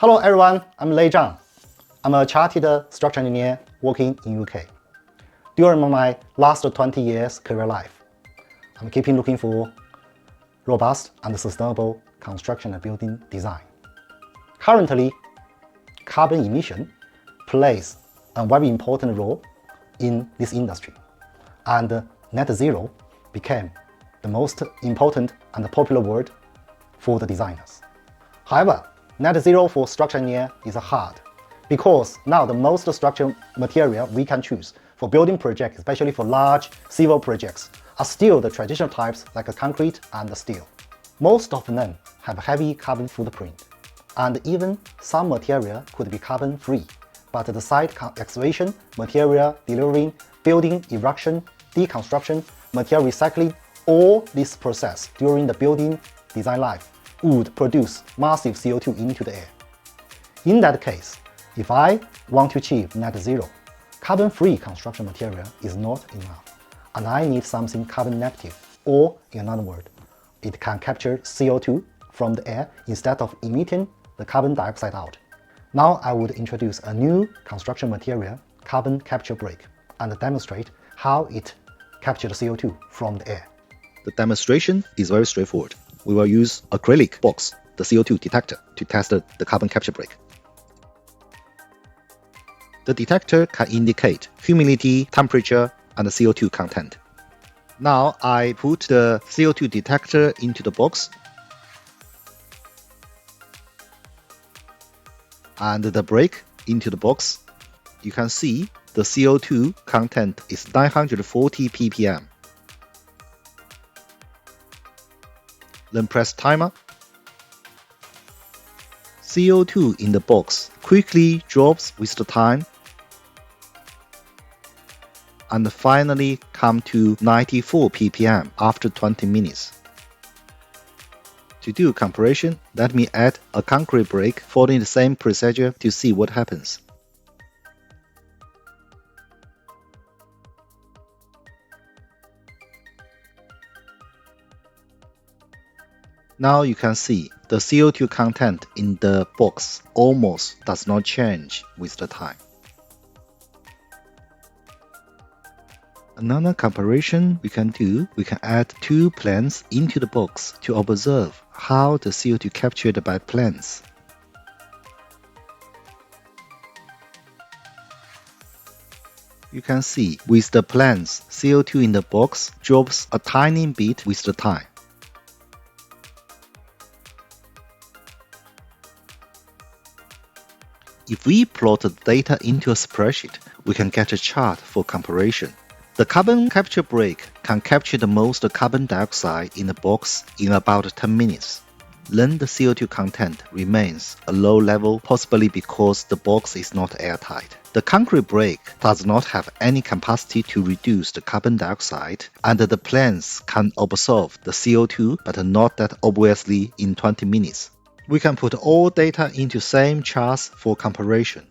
Hello everyone, I'm Lei Zhang. I'm a chartered structural engineer working in UK. During my last 20 years career life, I'm keeping looking for robust and sustainable construction and building design. Currently, carbon emission plays a very important role in this industry, and net zero became the most important and popular word for the designers. However, net zero for structural engineer is hard because now the most structural material we can choose for building projects, especially for large civil projects, are still the traditional types like concrete and steel. Most of them have heavy carbon footprint, and even some material could be carbon free, but the site excavation, material delivering, building erection, deconstruction, material recycling, all this process during the building design life would produce massive CO2 into the air. In that case, if I want to achieve net zero, carbon-free construction material is not enough, and I need something carbon negative, or in another word, it can capture CO2 from the air instead of emitting the carbon dioxide out. Now I would introduce a new construction material, carbon capture brake, and demonstrate how it captures CO2 from the air. The demonstration is very straightforward. We will use acrylic box, the CO2 detector, to test the carbon capture brake. The detector can indicate humidity, temperature, and the CO2 content. Now I put the CO2 detector into the box, and the brake into the box. You can see the CO2 content is 940 ppm. Then press timer. CO2 in the box quickly drops with the time and finally come to 94 ppm after 20 minutes. To do comparison, let me add a concrete brake following the same procedure to see what happens. Now you can see the CO2 content in the box almost does not change with the time. Another comparison we can do, we can add two planes into the box to observe how the CO2 captured by planes. You can see with the planes, CO2 in the box drops a tiny bit with the time. If we plot the data into a spreadsheet, we can get a chart for comparison. The carbon capture brake can capture the most carbon dioxide in the box in about 10 minutes. Then the CO2 content remains a low level, possibly because the box is not airtight. The concrete brake does not have any capacity to reduce the carbon dioxide, and the planes can absorb the CO2, but not that obviously in 20 minutes. We can put all data into same charts for comparison.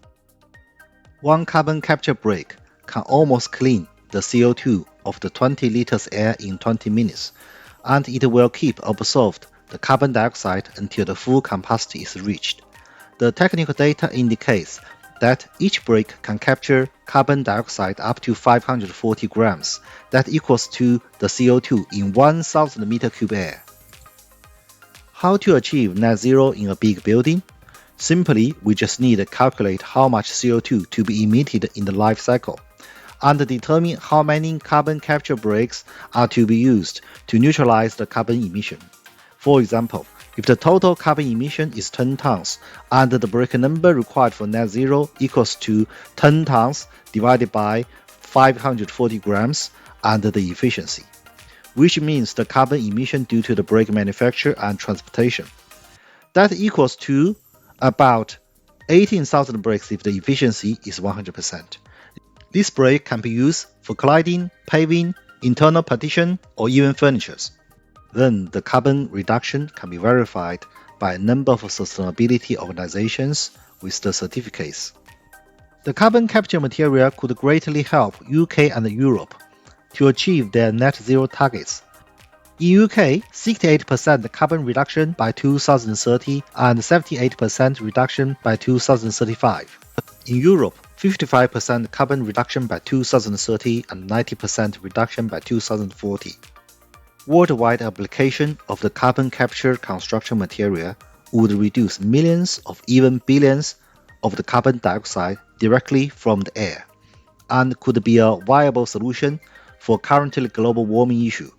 One carbon capture brake can almost clean the CO2 of the 20 liters air in 20 minutes, and it will keep absorbed the carbon dioxide until the full capacity is reached. The technical data indicates that each brake can capture carbon dioxide up to 540 grams, that equals to the CO2 in 1000 meter cube air. How to achieve net zero in a big building? Simply, we just need to calculate how much CO2 to be emitted in the life cycle, and determine how many carbon capture brakes are to be used to neutralize the carbon emission. For example, if the total carbon emission is 10 tons, and the brake number required for net zero equals to 10 tons divided by 540 grams and the efficiency, which means the carbon emission due to the brake manufacture and transportation. That equals to about 18,000 brakes if the efficiency is 100%. This brake can be used for cladding, paving, internal partition, or even furniture. Then the carbon reduction can be verified by a number of sustainability organizations with the certificates. The carbon capture material could greatly help UK and Europe to achieve their net zero targets. In UK, 68% carbon reduction by 2030 and 78% reduction by 2035. In Europe, 55% carbon reduction by 2030 and 90% reduction by 2040. Worldwide application of the carbon capture construction material would reduce millions or even billions of the carbon dioxide directly from the air, and could be a viable solution for currently global warming issue.